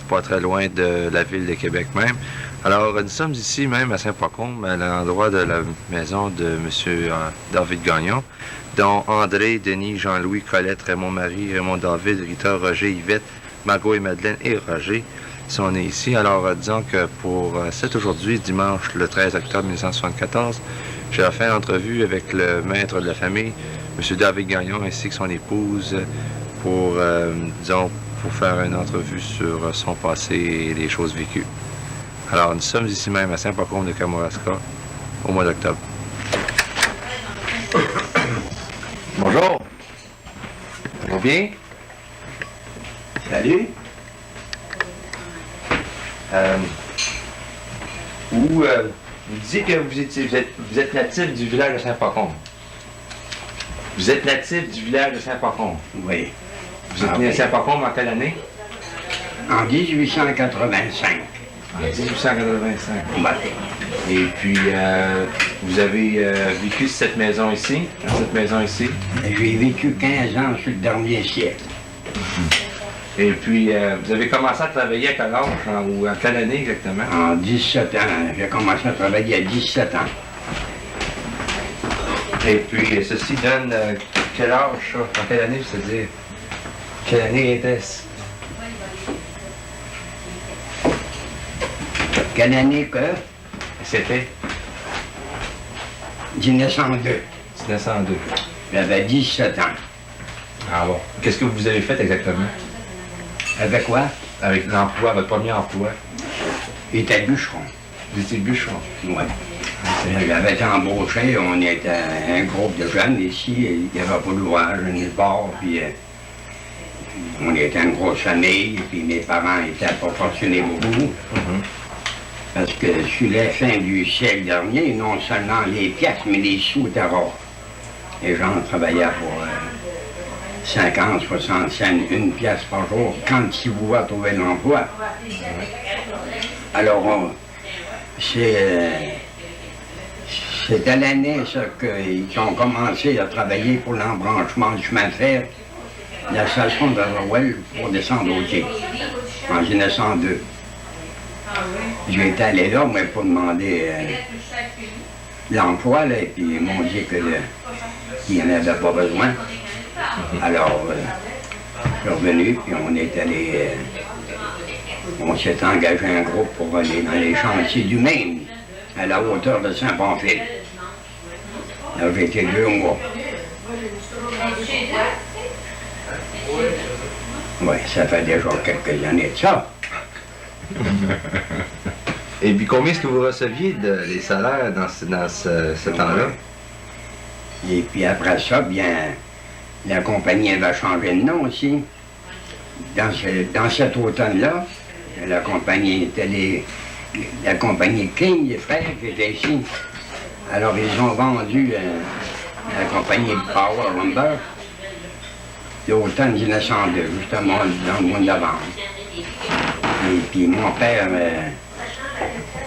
pas très loin de la ville de Québec même. Alors, nous sommes ici même à Saint-Pacôme, à l'endroit de la maison de M. David Gagnon, dont André, Denis, Jean-Louis, Colette, Raymond-Marie, Raymond-David, Rita, Roger, Yvette, Margot et Madeleine et Roger sont nés ici. Alors, disons que pour cet aujourd'hui, dimanche le 13 octobre 1974, j'ai fait une entrevue avec le maître de la famille, M. David Gagnon, ainsi que son épouse, pour, disons, pour faire une entrevue sur son passé et les choses vécues. Alors, nous sommes ici même à Saint-Pacôme de Kamouraska au mois d'octobre. Bonjour. Ça va bien? Salut. Vous disiez que vous êtes natif du village de Saint-Pacôme. Vous êtes natif du village de Saint-Pacôme? Oui. Vous êtes né à Saint-Pacôme en quelle année? En 1885. En 1885. Oui. Et puis, vous avez vécu cette maison ici, dans cette maison ici? J'ai vécu 15 ans sur le dernier siècle. Et puis, vous avez commencé à travailler à quel âge, ou en quelle année exactement? En 17 ans. J'ai commencé à travailler à 17 ans. Et puis, ceci donne quel âge, ça? En quelle année, c'est-à-dire? Quelle année était-ce? Quelle année que? C'était? 1902. 1902. J'avais 17 ans. Ah bon. Qu'est-ce que vous avez fait exactement? Avec quoi? Avec l'emploi, votre premier emploi? J'étais bûcheron. Vous étiez bûcheron? Oui. J'avais été embauché, on était un groupe de jeunes ici, il n'y avait pas d'ouvrage nulle part, puis on était une grosse famille, puis mes parents étaient proportionnés beaucoup. Parce que sur la fin du siècle dernier, non seulement les pièces, mais les sous étaient rares. Les gens travaillaient pour 50, 60 cents, une pièce par jour, quand ils pouvaient trouver l'emploi. Alors, c'est à l'année qu'ils ont commencé à travailler pour l'embranchement du chemin de fer de la station de Rowell pour descendre au quai, en 1902. J'ai été allé là, moi, pour demander l'emploi, et puis ils m'ont dit qu'il n'y en avait pas besoin. Alors, je suis revenu, puis on est allé, on s'est engagé un groupe pour aller dans les chantiers du Maine, à la hauteur de Saint-Pamphile. Là, j'ai été 2 mois. Oui, ça fait déjà quelques années de ça. Et puis combien est-ce que vous receviez des salaires dans ce temps-là? Et puis après ça, bien, la compagnie va changer de nom aussi. Dans cet automne-là, la compagnie était la compagnie King, les frères, qui étaient ici. Alors ils ont vendu la compagnie Power Lumber l'automne 1902, justement dans le mois de novembre. Et puis mon père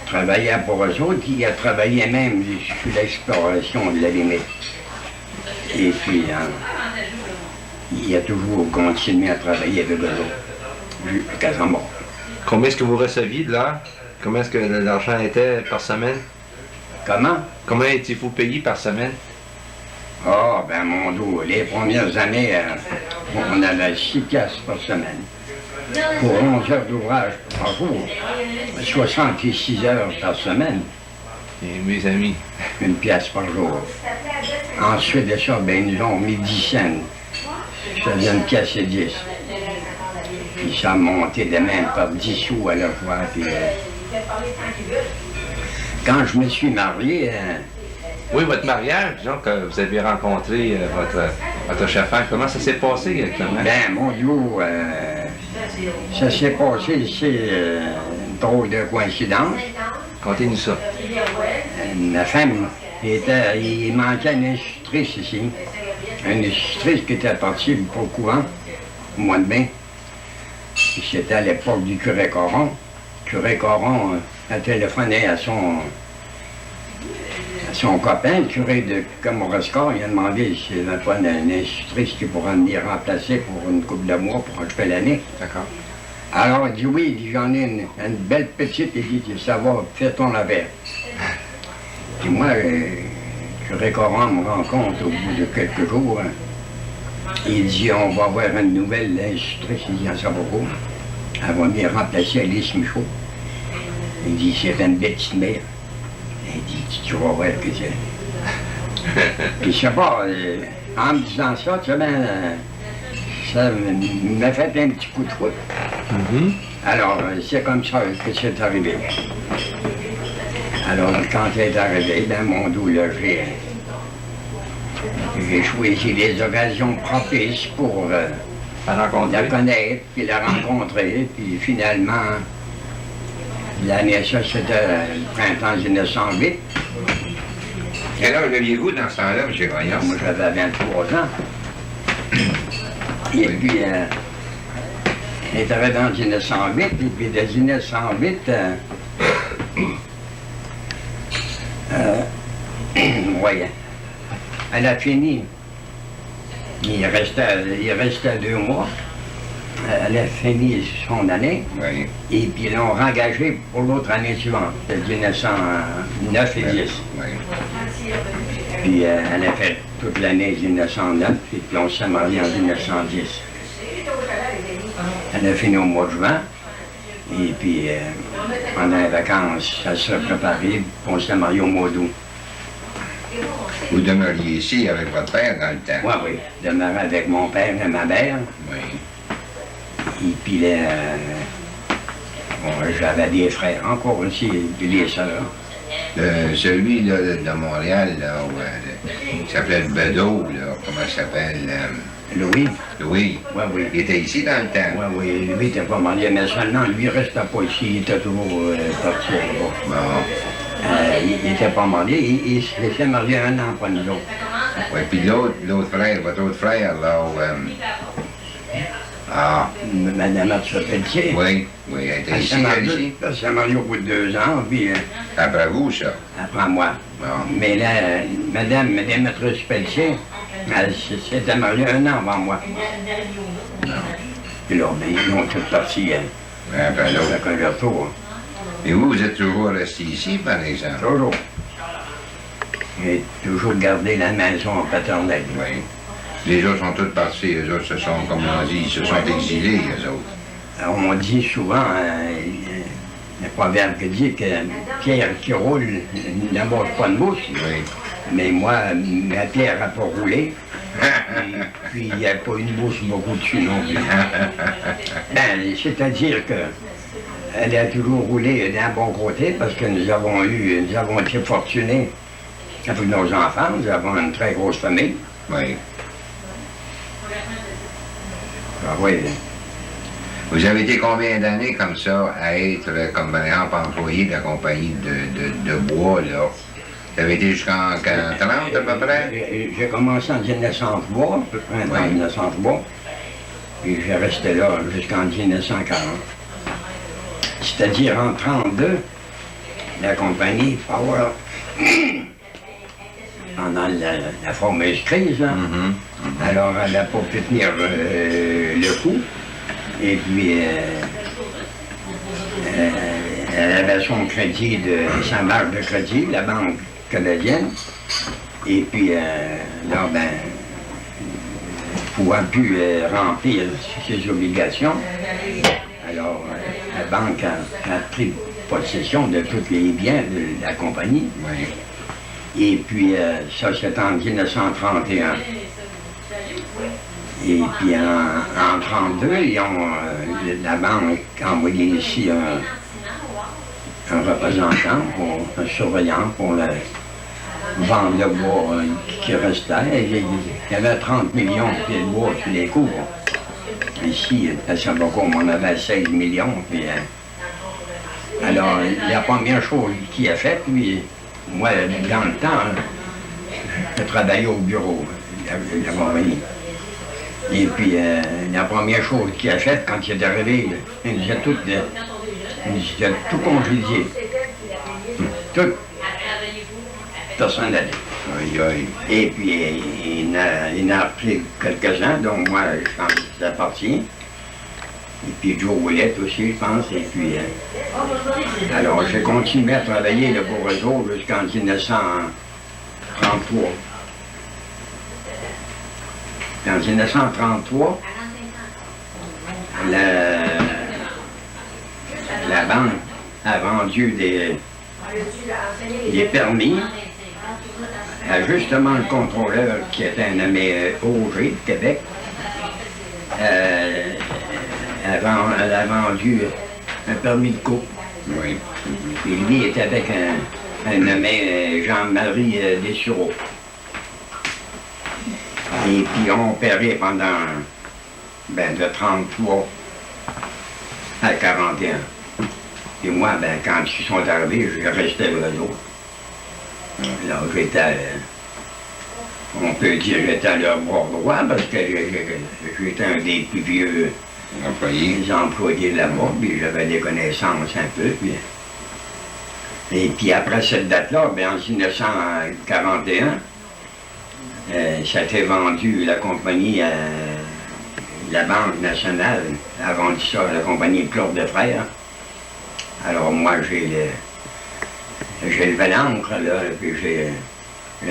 travaillait pour eux autres, il a travaillé même sur l'exploration de la limite. Et puis il a toujours continué à travailler avec eux autres, jusqu'à sa mort. Combien est-ce que vous receviez de l'heure? Combien est-ce que l'argent était par semaine? Comment? Combien étiez-vous payé par semaine? Ah, ben mon dos, les premières années, on avait 6 piastres par semaine. Pour 11 heures d'ouvrage par jour, 66 heures par semaine. Et mes amis. 1 pièce par jour. Ensuite de ça, ben, ils nous ont mis 10 cents. Ça faisait 1 pièce et 10. Puis ça a monté de même par 10 sous à la fois. Puis, quand je me suis marié... Oui, votre mariage, disons que vous avez rencontré votre chef-femme, comment ça s'est passé exactement? Ben, mon Dieu, ça s'est passé, c'est une drôle de coïncidence. Contez-nous ça. Ma femme, il manquait une institutrice ici. Une institutrice qui était partie pour le courant, au mois de mai. C'était à l'époque du curé Coron. Le curé Coron a téléphoné à son copain, le curé de Kamouraska. Il a demandé s'il n'y avait pas une institutrice qui pourrait venir remplacer pour une couple de mois pour achever l'année. D'accord. Alors, il dit oui, il dit j'en ai une belle petite, il dit ça va, fais ton affaire. Puis moi, je récorde me rend compte au bout de quelques jours. Hein. Il dit on va avoir une nouvelle institutrice, il dit à Saint-Beaucoup. Elle va venir remplacer Alice Michaud. Il dit c'est une petite mère. Il dit tu vas voir que c'est. Puis je sais pas, en me disant ça, tu sais, ça m'a fait un petit coup de foot. Alors, c'est comme ça que c'est arrivé. Alors, quand c'est arrivé, dans mon douleur, j'ai choisi les occasions propices pour la connaître, puis la rencontrer, puis finalement, l'année ça, c'était le printemps 1908. Quel âge aviez-vous dans ce temps-là, M. Gagnon? Moi, j'avais 23 ans. Et puis, elle est arrivée en 1908, et puis de 1908, voyez, elle a fini. Il restait 2 mois. Elle a fini son année. Oui. Et puis ils l'ont engagée pour l'autre année suivante, de 1909 et 10. Oui. Puis elle a fait toute l'année 1909, et puis on s'est mariés en 1910. Elle a fini au mois de juin, et puis pendant les vacances, elle s'est préparée, puis on s'est mariés au mois d'août. Vous demeuriez ici avec votre père dans le temps? Oui, oui. Je demeurais avec mon père et ma mère. Oui. Et puis là, bon, j'avais des frères encore aussi, puis les sœurs. Celui là, de Montréal, là, qui s'appelait le Bedeau, là, comment ça s'appelle? Louis? Louis. Oui, oui. Il était ici dans le temps? Oui, oui. Lui, il n'était pas marié, mais seulement, lui, il ne restait pas ici. Il était toujours parti là-bas. Bon. Il n'était pas marié. Il s'est marié 1 an après nous autres. Oui, puis l'autre frère, votre autre frère, là, Madame Pelletier. oui, oui, elle était ici, elle ici. Elle s'est mariée au bout de 2 ans, puis Après vous, ça? après moi. Bon. Mais là, Madame Pelletier, elle s'était mariée 1 an avant moi. Puis là, ben, ils ont tous parti Après l'autre. avec un retour. Et vous, vous êtes toujours resté ici, par exemple? Toujours. J'ai toujours gardé la maison paternelle. Oui. Les autres sont tous partis, les autres se sont, comme on dit, ils se sont exilés, les autres. Alors, on dit souvent, le proverbe qui dit que pierre qui roule ne mange pas de mousse. Oui. Mais moi, ma pierre n'a pas roulé. Et puis, il n'y a pas une mousse beaucoup dessus non plus. Ben, c'est-à-dire que elle a toujours roulé d'un bon côté parce que nous avons été fortunés avec nos enfants. Nous avons une très grosse famille. Oui. Ah oui. Vous avez été combien d'années comme ça à être, comme par exemple, employé de la compagnie de bois, là? Vous avez été jusqu'en 30 à peu près? J'ai commencé en 1903, en 1903, puis j'ai resté là jusqu'en 1940. C'est-à-dire en 1932, la compagnie Power, pendant la fameuse crise, hein, alors elle n'a pas pu tenir le coup, et puis elle avait son crédit, sa marque de crédit, la banque canadienne, et puis là, ben, ne pouvant plus remplir ses obligations, alors la banque a pris possession de tous les biens de la compagnie. Oui. Et puis ça, c'est en 1931. Et puis en 1932, la banque a envoyé ici un représentant, un surveillant pour vendre le bois qui restait. Il y avait 30 millions de pieds de bois sur les cours. Ici, à Saint-Bocom, on avait 16 millions. Puis, alors, la première chose qu'il a faite, lui, moi, dans le temps, je travaillais au bureau de la compagnie. Et puis, la première chose qu'il a faite, quand il est arrivé, il nous a tout congédié. Tout. Personne n'allait. Aïe, aïe. Et puis, il en a pris quelques-uns, dont moi, je pense que c'est parti. Et puis Joe Ouellette aussi, je pense. Et puis, alors, j'ai continué à travailler là, pour eux autres jusqu'en 1933. En 1933, la banque a vendu des permis à justement le contrôleur qui était un nommé Auger de Québec. Elle a vendu un permis de coupe. Oui. Et lui était avec un nommé Jean-Marie Dessureau. Et puis on opérait pendant de 33 à 41. Et moi, quand ils sont arrivés, je restais avec eux autres. Là, j'étais, on peut dire, j'étais à leur bord droit parce que j'étais un des plus vieux employés là-bas, puis j'avais des connaissances un peu. Et puis après cette date-là, en 1941, ça a été vendu, la compagnie, la Banque nationale a vendu ça à la compagnie Claude de Frères. Alors moi, j'ai levé l'ancre, là, puis je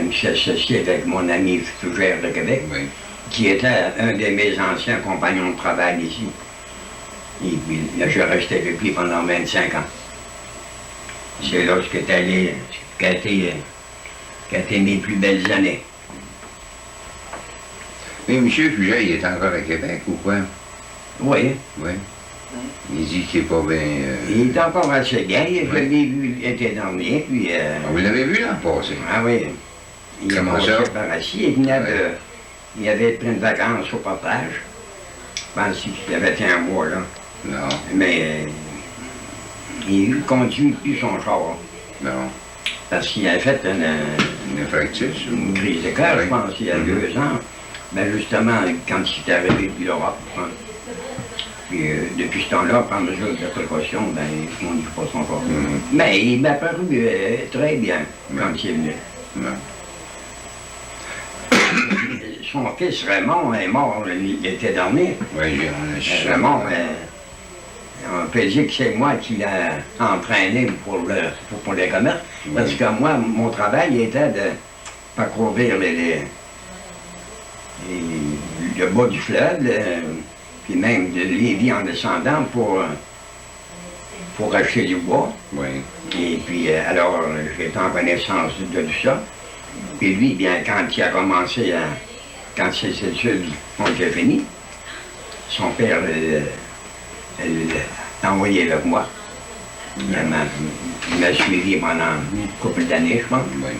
me suis associé avec mon ami Fougère de Québec, Oui. qui était un de mes anciens compagnons de travail ici. Et puis là, je restais avec lui pendant 25 ans. C'est là ce qui a été mes plus belles années. Mais M. Fuget, il est encore à Québec ou quoi? Oui. Oui. Il dit qu'il n'est pas bien... Il est encore assez bien. Je l'ai vu l'été dernier, puis... Vous l'avez vu l'an passé? Ah oui. Il est Comment passé ça? par ici. Il venait de... Il avait pris une vacance au portage. Je pense qu'il avait fait un mois, là. Non. Mais il conduit plus son char. Non. Parce qu'il a fait Une fracture? une crise de cœur, je pense, il y a 2 ans. Justement, quand il est arrivé depuis l'Europe. Puis depuis ce temps-là, par mesure de précaution, on n'y fait pas son corps. Mais il m'a paru très bien quand il est venu. Son fils Raymond est mort l'été dernier. Oui, Raymond, on peut dire que c'est moi qui l'ai entraîné pour les commerces. Oui. Parce que moi, mon travail était de parcourir le bas du fleuve, puis même de Lévis en descendant pour acheter du bois. Oui. Et puis, alors, j'étais en connaissance de tout ça. Puis lui, bien, quand il a commencé quand ses études ont été finies, son père l'a envoyé avec moi. Il m'a suivi pendant une couple d'années, je pense. Oui.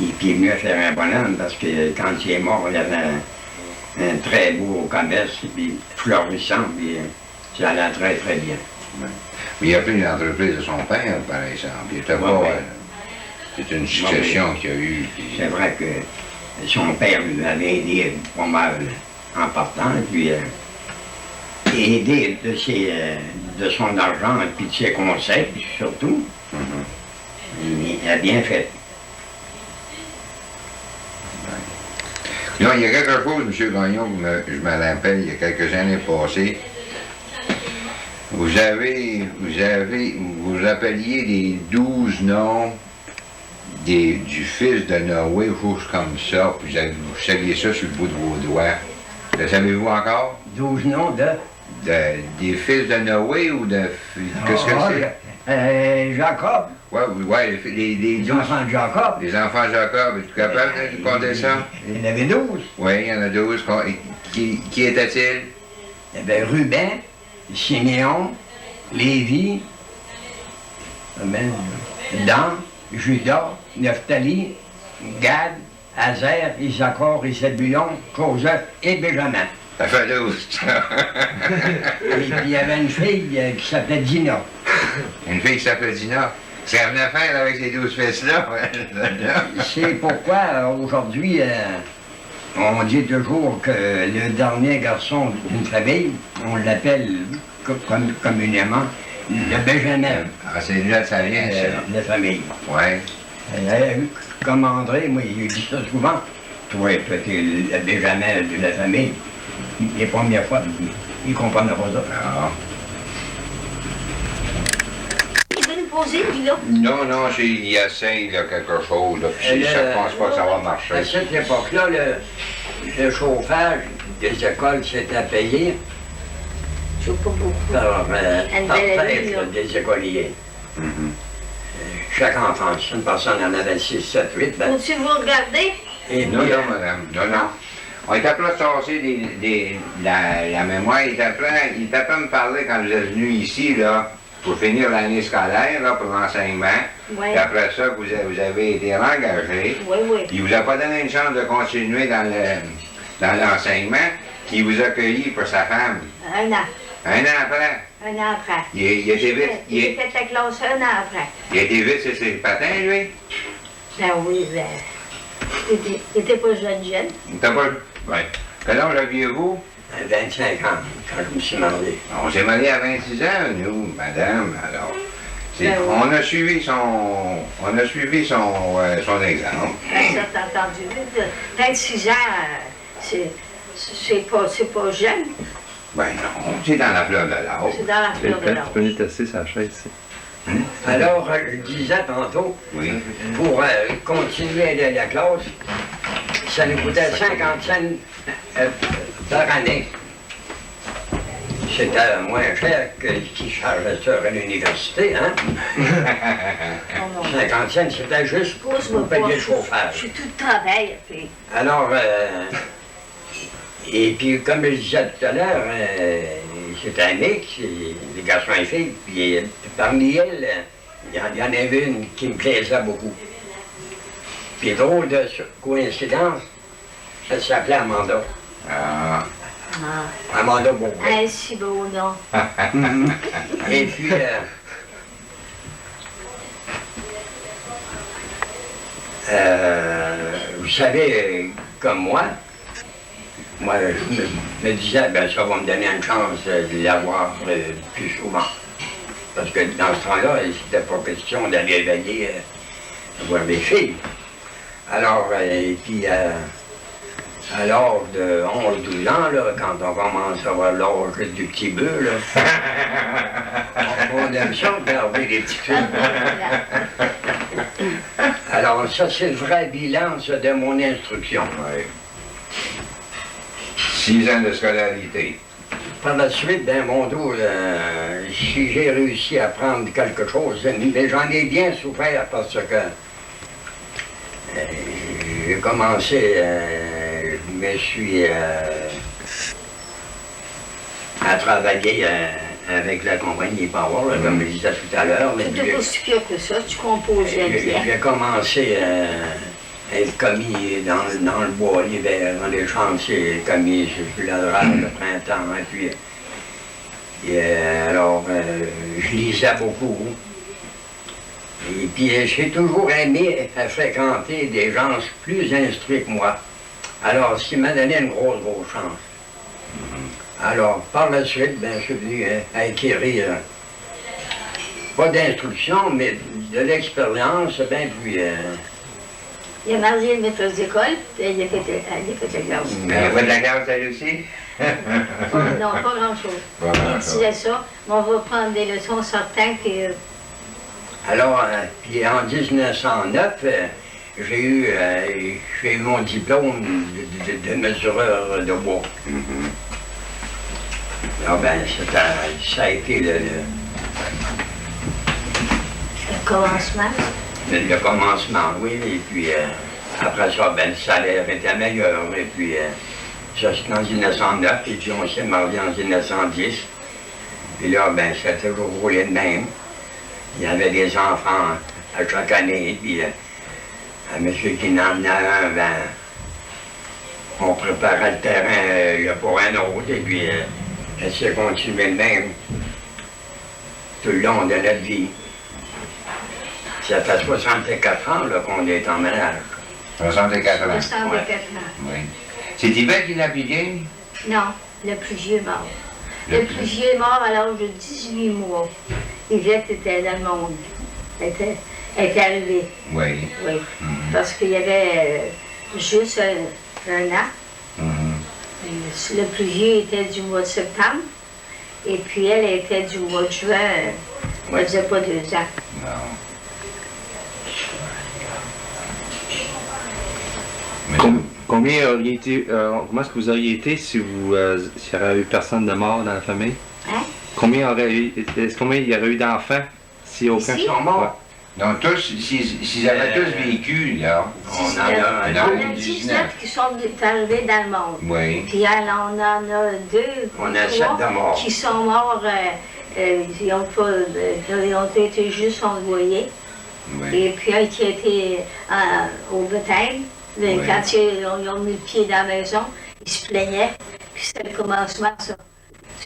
Et puis il est venu faire un bonhomme parce que quand il est mort, il avait un très beau commerce, puis florissant, puis ça allait très, très bien. Oui. Mais il a pris l'entreprise de son père, par exemple. Il était pas... c'est une succession qu'il y a eu. Puis... C'est vrai que son père lui avait aidé pas mal en partant, puis aidé de son argent, puis de ses conseils, puis surtout. Il a bien fait. Non, il y a quelque chose, M. Gagnon, je me rappelle, il y a quelques années passées. Vous appeliez les 12 noms du fils de Noé, chose comme ça, puis vous saviez ça sur le bout de vos doigts. Le savez-vous encore? 12 noms des fils de Noé ou de... Qu'est-ce que c'est? Jacob. Ouais, les 12 enfants de Jacob. Les enfants de Jacob, es-tu capable de compter ça? Il y en avait 12. Oui, il y en a 12. Qui était-il? Il y avait Ruben, Siméon, Lévi, Dan, Judas, Nephtali, Gad, Azer, Issachar, Zébulon, Joseph et Benjamin. Ça fait 12. Et puis il y avait une fille qui s'appelait Dina. Une fille qui s'appelait Dina. Ce qu'elle venait faire avec ces 12 fils-là. C'est pourquoi aujourd'hui, on dit toujours que le dernier garçon d'une famille, on l'appelle communément le Benjamin. Ah, c'est là que ça vient, ça. La famille. Oui. Comme André, moi, il dit ça souvent. Toi, t'es le Benjamin de la famille. Les premières fois. Il ne comprenait pas ça. Ah. Il veut nous poser, lui, là. Non, non, il essaye là, quelque chose, là, puis je ne pense pas que ça va marcher. À cette époque-là, le chauffage des écoles s'était payé Je ne sais pas beaucoup. par Une belle année, tête là. des écoliers. Mhm. Chaque enfant, si une personne en avait 6, 7, 8, ben, Faut-tu vous regarder? et Non, puis, non, madame, non, non. On était prêt à sortir la mémoire, il était prêt à me parler quand vous êtes venu ici, là, pour finir l'année scolaire, là, pour l'enseignement. Oui. Puis après ça, vous avez été engagé. Oui, oui. Il vous a pas donné une chance de continuer dans l'enseignement. Il vous a accueilli pour sa femme. Un an. Un an après. Un an après. Il était vite. Il était à la classe un an après. Il était vite sur ses patins, lui. Ben oui, ben. Il était pas jeune. Il était pas. Oui. Quel âge aviez-vous? 25 ans, quand je me suis marié. On s'est mariés à 26 ans, nous, madame. Alors, Ben oui. on a suivi son exemple. Ben, ça, t'as entendu. 26 ans, c'est pas jeune. Ben non, c'est dans la fleur de l'âge. C'est dans la fleur de Tu l'âge. peux venir tasser sa chaise ici. Alors, je disais tantôt, Oui. pour continuer à aller à la classe, ça nous coûtait 50 cents par année. C'était moins cher que qui chargeait ça à l'université, hein? Non, non. 50 cents, c'était juste Pousse-moi pour pas. payer le Je chauffage. suis tout le travail, puis. Alors, et puis comme je disais tout à l'heure, c'était un mix, les garçons et filles, puis parmi elles, il y en avait une qui me plaisait beaucoup. Puis drôle de coïncidence, elle s'appelait Amanda. Ah. Ah, Amanda Beauvais. un si beau nom. Et puis, vous savez, comme moi, je me disais, ben ça va me donner une chance de l'avoir plus souvent. Parce que dans ce temps-là, il n'était pas question d'aller veiller voir les filles. Alors, et puis, à l'âge de 11-12 ans, là, quand on commence à avoir l'âge du petit bœuf, là, on aime ça regarder les petites filles. Alors, ça, c'est le vrai bilan ça, de mon instruction. Oui. 6 ans de scolarité. Par la suite, dans mon dos, si j'ai réussi à apprendre quelque chose, mais j'en ai bien souffert parce que j'ai commencé, je me suis à travailler avec la compagnie Power, là, comme je disais tout à l'heure. mais C'était pas si pire que ça, tu composais bien. J'ai commencé à être commis dans le bois l'hiver, dans les chantiers, commis sur la rame le printemps. Et puis, alors, je lisais beaucoup. Et puis, j'ai toujours aimé fréquenter des gens plus instruits que moi. Alors, ce qui m'a donné une grosse chance. Alors, par la suite, ben, je suis venu acquérir, pas d'instruction, mais de l'expérience, ben, puis... Il a marié une maîtresse d'école, puis il a fait la classe. Elle a fait de la garde, elle aussi? Non, pas grand-chose. Pas Il grand-chose. disait ça, mais on va prendre des leçons certaines, puis Alors, puis en 1909, j'ai eu mon diplôme de mesureur de bois. Alors, ben, ça a été le commencement. le commencement, oui. Et puis, après ça, ben, le salaire était meilleur. Et puis, ça, c'était en 1909. Et puis, on s'est marié en 1910. Puis là, ben, ça a toujours roulé de même. Il y avait des enfants à chaque année. Puis, à monsieur qui en emmenait un, ben, on préparait le terrain pour un autre. Et puis, ça s'est continué de même tout le long de notre vie. Ça fait 64 ans là, qu'on est en ménage. 64 ans. 64 ans. Oui. C'est Yvette qui l'a piqué? Non, le plus vieux est mort. Le plus vieux est mort à l'âge de 18 mois. Yvette était dans le monde. Elle était arrivée, Oui. oui. Parce qu'il y avait juste un an. Mhm. le plus vieux était du mois de septembre. Et puis elle était du mois de juin. Elle ne faisait pas 2 ans. Non. Mais Combien auriez été, comment est-ce que vous auriez été si vous s'il n'y aurait eu personne de mort dans la famille? Hein? Combien il y aurait eu d'enfants si aucun Ici? Sont morts. donc tous, s'ils avaient tous vécu, là, On en a un dans On le a 19. 19 qui sont arrivés dans le monde. Oui. Puis on en a 2 On a 7 3 de morts. qui sont morts. Ils ont été juste envoyés. Oui. Et puis un qui a été au baptême. Oui. Quand ils ont mis le pied dans la maison, ils se plaignaient. Puis c'était le commencement, ça.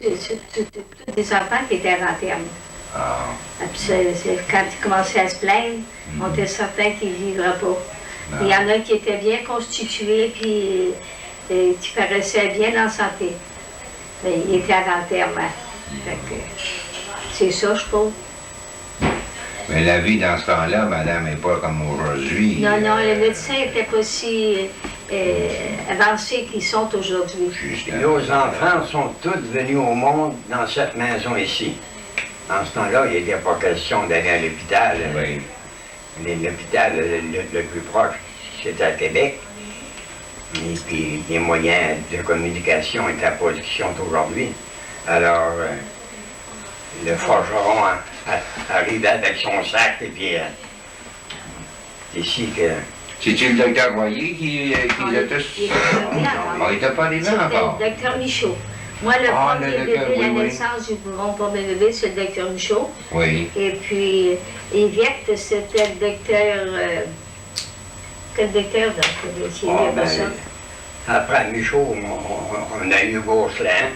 Tous des enfants qui étaient en terme. Ah. Puis quand ils commençaient à se plaindre, on était certain qu'ils ne vivraient pas. Non. Il y en a qui étaient bien constitués, puis qui paraissaient bien en santé. Mais ils étaient à l'enterrement. C'est ça, je trouve. Mais la vie dans ce temps-là, madame, n'est pas comme aujourd'hui. Non, non, les médecins n'étaient pas si avancés qu'ils sont aujourd'hui. Nos enfants sont tous venus au monde dans cette maison ici. En ce temps-là, il n'était pas question d'aller à l'hôpital. Oui. L'hôpital le plus proche, c'était à Québec. Et puis les moyens de communication étaient à position d'aujourd'hui. Alors, le forgeron arrivait avec son sac et puis ici que... C'est-tu le docteur Royer qui les a tous... On n'était pas arrivé encore. C'était le docteur Michaud. Moi, le premier bébé, la naissance du mon premier bébé, c'est le docteur Michaud. Oui. Et puis, Yvette, c'était le docteur... quel docteur, donc, qui Ah, ça? après Michaud, on a eu Gosselin.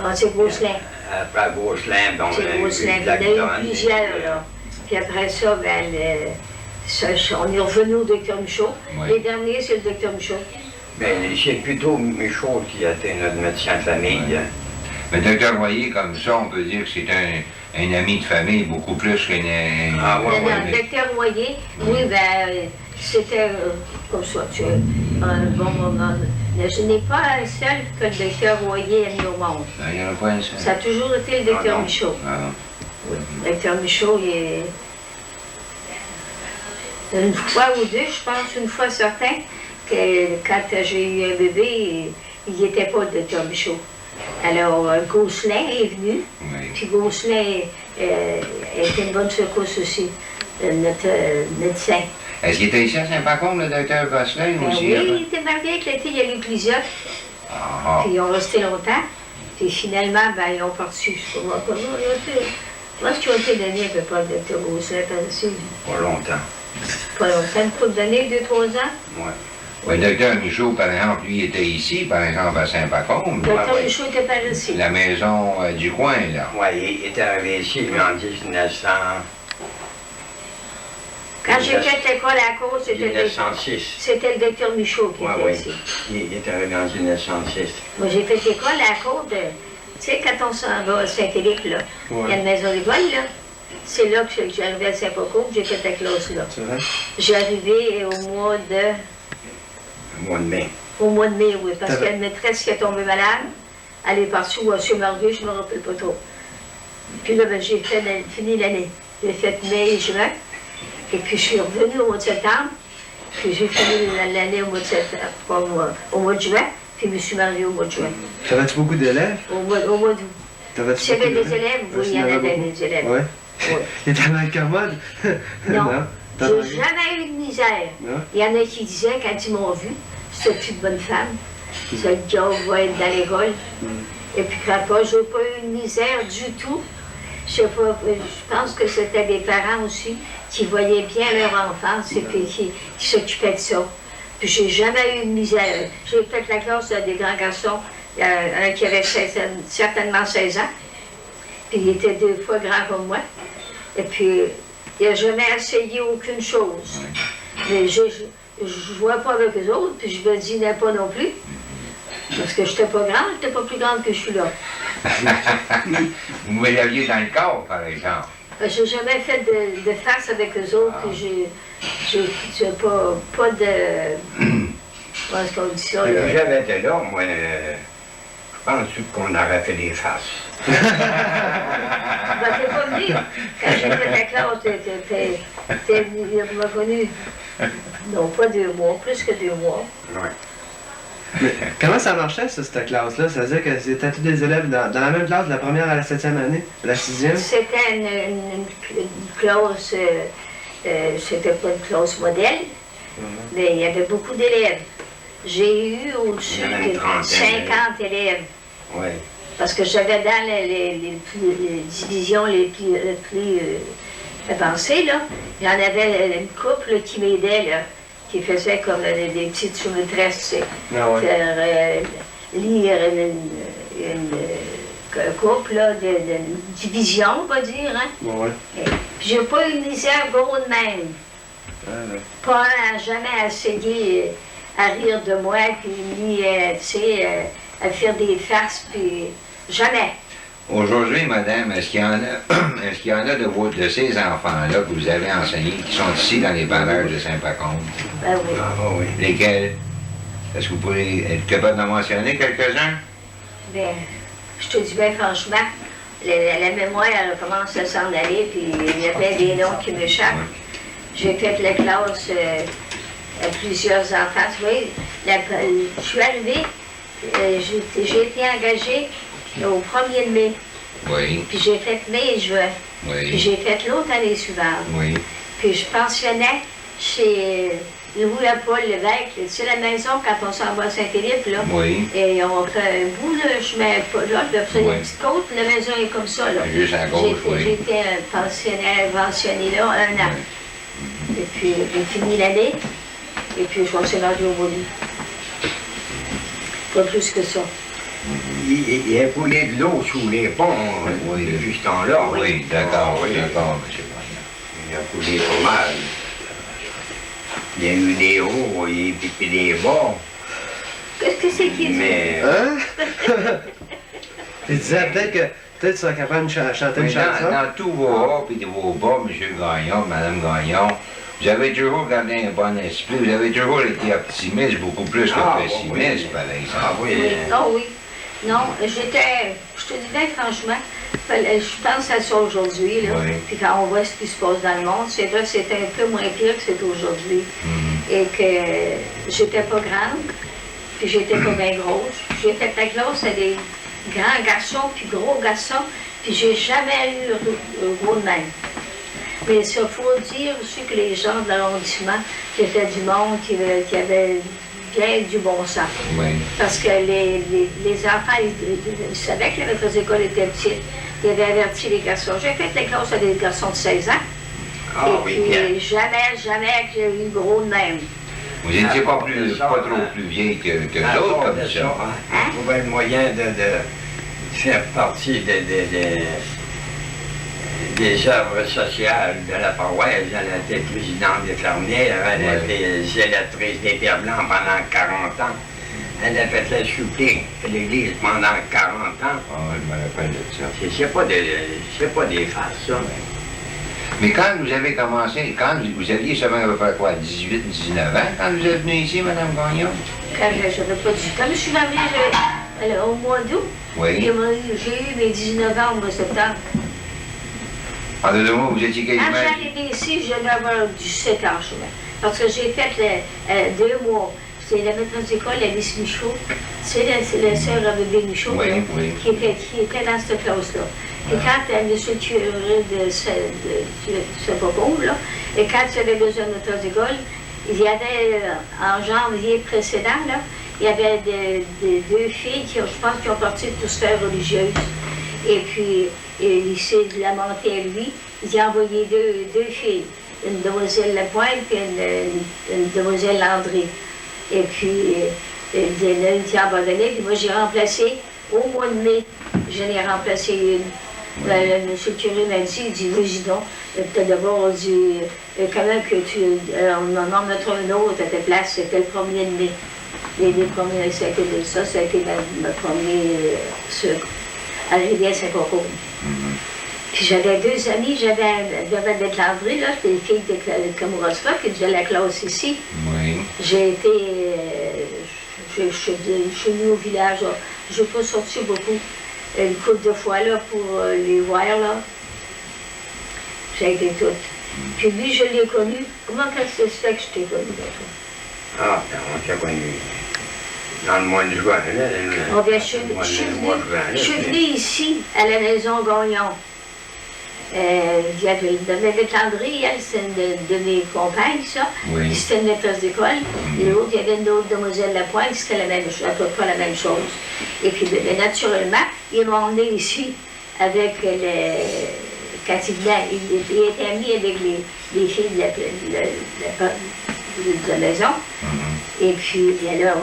Ah, c'est Gosselin. Après Gosselin, bon, C'est Gosselin. Il y en a eu plusieurs, là. Puis après ça, on est revenu au docteur Michaud. Oui. Les derniers, c'est le docteur Michaud. Mais c'est plutôt Michaud qui a été notre médecin de famille. Oui. Mais docteur Royer, comme ça, on peut dire que c'est un ami de famille, beaucoup plus qu'un... Ah, ouais, Le docteur Royer, oui, c'était comme ça. Bon moment. Je n'ai pas un seul que le docteur Royer a mis au monde. Non, il n'y en a pas un seul. Ça a toujours été le docteur non. Michaud. Ah, Oui. Le docteur Michaud, il est... Une fois ou deux, je pense, une fois certain, que quand j'ai eu un bébé, il n'était pas le docteur Michaud. Alors, Gosselin est venu, oui. puis Gosselin était une bonne secousse aussi, notre médecin. Est-ce qu'il était ici à Saint-Pacôme, le docteur Gosselin aussi? Oui, il était marié avec l'été, il y a eu plusieurs, Ah, puis ils ont resté longtemps, puis finalement, ils ont parti. Je ne sais pas moi, ce qui a été donné à peu près le docteur Gosselin, c'est Pas longtemps. pas longtemps, une couple d'années, 2-3 ans. Ouais. oui, le docteur Michaud, par exemple, lui, était ici, par exemple, à Saint-Pacôme. Le docteur ouais. Michaud était par ici. La maison du coin, là. Oui, il est arrivé ici lui, en 1900, Quand j'ai fait l'école à cause, c'était le docteur Michaud qui Ouais, était oui. ici. Il est arrivé en 1906. Moi, j'ai fait l'école à cause de... Tu sais, quand on s'en va à Saint-Philippe, là, il y a une maison d'école, là. C'est là que j'arrivais à Saint-Pacôme, j'ai fait la classe là. C'est vrai? J'ai arrivé au mois de... Au mois de mai. Au mois de mai, oui, parce qu'il y a une maîtresse qui est tombée malade. Elle est partie au Marguerite, je ne me rappelle pas trop. Puis là, j'ai fini l'année. J'ai fait mai et juin. Et puis je suis revenue au mois de septembre. Puis j'ai fini l'année au mois de septembre, au mois de juin. Puis je me suis mariée au mois de juin. T'avais-tu beaucoup d'élèves? Au mois d'août. T'avais-tu S'il y avait beaucoup des élèves, oui, il y en avait des élèves. Ouais. Oui. Il était dans le commode? Non. T'avais- J'ai jamais eu de misère. Non? Il y en a qui disaient, quand ils m'ont vu, c'était une bonne femme. Ce gars va être dans l'école. Et puis, papa, j'ai pas eu de misère du tout. Je sais pas, je pense que c'était des parents aussi qui voyaient bien leur enfance et puis qui s'occupaient de ça. Puis j'ai jamais eu de misère. J'ai fait la classe des grands garçons, un qui avait certainement 16 ans, puis il était 2 fois grand comme moi. Et puis, il n'a jamais essayé aucune chose. Mais je ne jouais pas avec eux autres, puis je me dînais pas non plus. Parce que je n'étais pas grande, je n'étais pas plus grande que je suis là. Vous me l'aviez dans le corps, par exemple. J'ai jamais fait de farce avec eux autres, puis j'ai pas de... Comment est-ce qu'on dit ça? Là? J'avais été là, moi, Penses-tu qu'on aurait fait des farces? Ben, t'es pas venu. Quand j'ai fait la classe, t'es revenu. Non, pas 2 mois, plus que 2 mois. Ouais. Mais comment ça marchait, ça, cette classe-là? Ça veut dire que c'était tous des élèves dans la même classe, de la première à la 7e année, de la 6e? C'était une classe, c'était pas une classe modèle, mais il y avait beaucoup d'élèves. J'ai eu au-dessus Il y en a une de trentaine, 50 élèves. Oui. Parce que j'avais dans les divisions les plus avancées, là, il y en avait une couple qui m'aidait, là, qui faisait comme des petites sous-maîtresses, tu sais. Ah ouais. Faire lire un couple là, de division, on va dire. Hein? Ouais. Puis j'ai pas eu une misère gros de même. Pas jamais essayé à rire de moi, puis ni, tu sais, à faire des farces, puis jamais. Aujourd'hui, madame, est-ce qu'il y en a, est-ce qu'il y en a de ces enfants-là que vous avez enseignés qui sont ici dans les barrages de Saint-Pacôme? Ben oui. Ah oui. Lesquels? Est-ce que vous pouvez être capable d'en mentionner quelques-uns? Ben, je te dis bien franchement, la mémoire elle commence à s'en aller, puis il y avait des noms qui m'échappent. J'ai fait la classe à plusieurs enfants. Tu vois, je suis arrivée, j'ai été engagée au 1er mai. Oui, Puis j'ai fait mai et juin. Puis oui, j'ai fait l'autre année suivante. oui. Puis je pensionnais chez Louis-Paul Lévesque. Tu sais, la maison, quand on s'en va à Saint-Philippe, là. Oui. Et on fait un bout de chemin, là, puis après, Oui. une petite côte, puis la maison est comme ça, là. Juste à gauche, oui. J'ai été pensionnaire, pensionné là, 1 an. Et puis, j'ai fini l'année. Et puis, je suis rendu au bout. Pas plus que ça. Il a coulé de l'eau sous les ponts Oui. depuis ce temps-là. Oui, d'accord, Oui. d'accord, M. Gagnon. Il a coulé pas mal. Il y a eu des hauts et puis des bas. Qu'est-ce que c'est qui dit? Mais Hein? Il disait peut-être que tu serais capable de chanter une Mais chanson. dans tous vos hauts et vos bas, M. Gagnon, Mme Gagnon, vous avez toujours gardé un bon esprit, vous avez toujours été optimiste, beaucoup plus que Ah, pessimiste, oui. par ah exemple. oui. Oui. Oh oui. Non, je te dis bien franchement, je pense à ça aujourd'hui, là. Oui. Puis quand on voit ce qui se passe dans le monde, c'est vrai que c'était un peu moins pire que c'est aujourd'hui. Et que j'étais pas grande, puis j'étais pas bien grosse. J'ai fait la classe à des grands garçons, puis gros garçons, puis j'ai jamais eu gros de même. Mais ça, faut dire aussi que les gens de l'arrondissement, c'était du monde qui avait bien du bon sens. Oui. Parce que les enfants, ils savaient que la maîtresse d'école était petite. Ils avaient averti les garçons. J'ai fait les classes à des garçons de 16 ans. Ah et oui, puis, bien. jamais que j'ai eu gros de même. Vous n'étiez pas, À part de ça, pas trop hein. plus vieille que À les autres part comme de ça. hein, on trouvait le moyen de faire partie des œuvres sociales de la paroisse. Elle était présidente des fermières, elle a Ouais. été zélatrice des Terres Blancs pendant 40 ans. Elle a fait la supplique de l'Église pendant 40 ans. Ah, je me rappelle de ça. C'est pas des farces, ça. Mais quand vous avez commencé, quand vous aviez seulement à peu près quoi, 18, 19 ans, quand vous êtes venu ici, Mme Gagnon? Quand j'avais pas du temps, je suis arrivée au mois d'août. Oui. J'ai eu mes 19 ans au mois de septembre. En 2 mois, vous étiez Quand quasiment... j'arrivais ici, je devais avoir 17 ans, je crois. Parce que j'ai fait 2 mois. C'est la maîtresse d'école, Alice Michaud. C'est la sœur à bébé Michaud, Oui, là, oui. qui était dans cette classe-là. Et quand M. le curé de ce Bobon, là, et quand il y avait besoin de maîtresse d'école, il y avait, en janvier précédent, là, il y avait 2 filles qui, je pense, qui ont parti de sphère religieuse. Et puis, le lycée de la Montée, lui, il a envoyé deux filles, une demoiselle Lapointe et une demoiselle Landry. Et puis, il y en a une qui a abandonné, puis moi j'ai remplacé, au mois de mai, j'en ai remplacé une. Monsieur le curé m'a dit, il dit, vas-y donc, t'as d'abord dit, quand même que on en mettra un autre à ta place, c'était le 1er de mai. Les 2 premiers, ça a été ma première arrivée à Saint-Coco. Puis j'avais 2 amis, j'avais des Landry, là, c'était les filles de Kamouraska, qui faisaient la classe ici. Oui. J'ai été, je suis venue au village Je n'ai pas sorti beaucoup. Une couple de fois là, pour les voir, là. J'ai été toute. Puis lui, je l'ai connu. Comment ça se fait que je t'ai connu, toi? Ah, ben, on s'est connus dans le mois de juin, là. Oh, bien, je suis venue ici, à la maison Gagnon. Il y avait Dominique Landry, elle, c'est une de mes compagnes, ça. Oui. C'était une maîtresse d'école. Et l'autre, il y avait une autre demoiselle Lapointe, c'était la même chose, à peu près la même chose. Et puis, bien, naturellement, ils m'ont emmené ici avec quand il venait, il était ami avec les filles de la maison. Et puis, bien là, à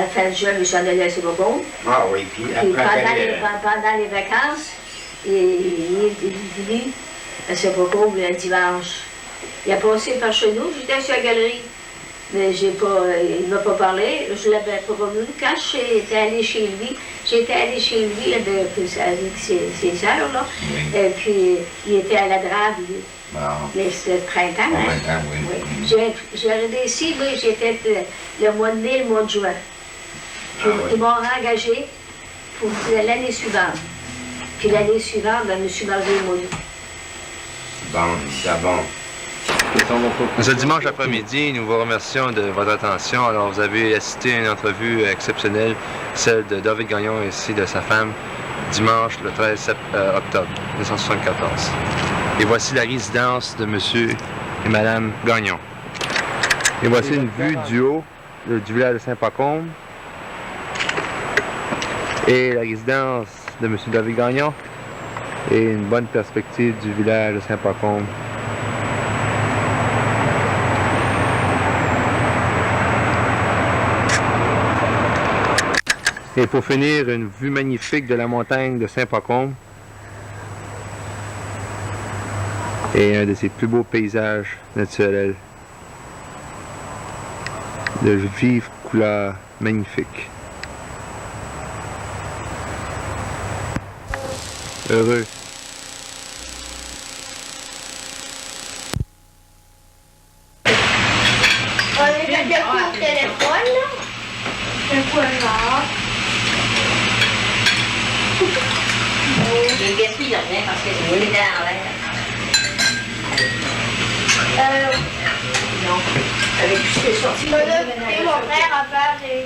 la fin de juin, je suis allée à Sébocon. Ah oui, puis Puis après... pendant les vacances, il est venu à Sébocon le dimanche. Il a passé par chez nous, j'étais sur la galerie. Mais il ne m'a pas parlé, je ne l'avais pas revu. Quand j'étais allée chez lui, avec ses sœurs, là. Oui. Et puis, il était à la Drave, lui. Bon. Mais c'était le printemps, Au hein? printemps, oui. Oui. J'ai arrivé ici, moi, j'étais le mois de mai, le mois de juin. Puis ils m'ont engagé pour l'année suivante. Puis l'année suivante, ben, je me suis mariée au mois d'août. Bon, c'est bon. Ce dimanche après-midi, nous vous remercions de votre attention. Alors, vous avez assisté à une entrevue exceptionnelle, celle de David Gagnon ainsi de sa femme, dimanche le 13 octobre 1974. Et voici la résidence de Monsieur et Madame Gagnon. Et voici une vue du haut du village de Saint-Pacôme et la résidence de Monsieur David Gagnon et une bonne perspective du village de Saint-Pacôme. Et pour finir, une vue magnifique de la montagne de Saint-Pacôme et un de ses plus beaux paysages naturels de vives couleurs magnifiques. Heureux. On est déjà au téléphone, là. C'est quoi, genre? J'ai gaspillé rien parce que c'est dans l'air. Non. Avec tout ce qui est sorti. Mon frère a peur des...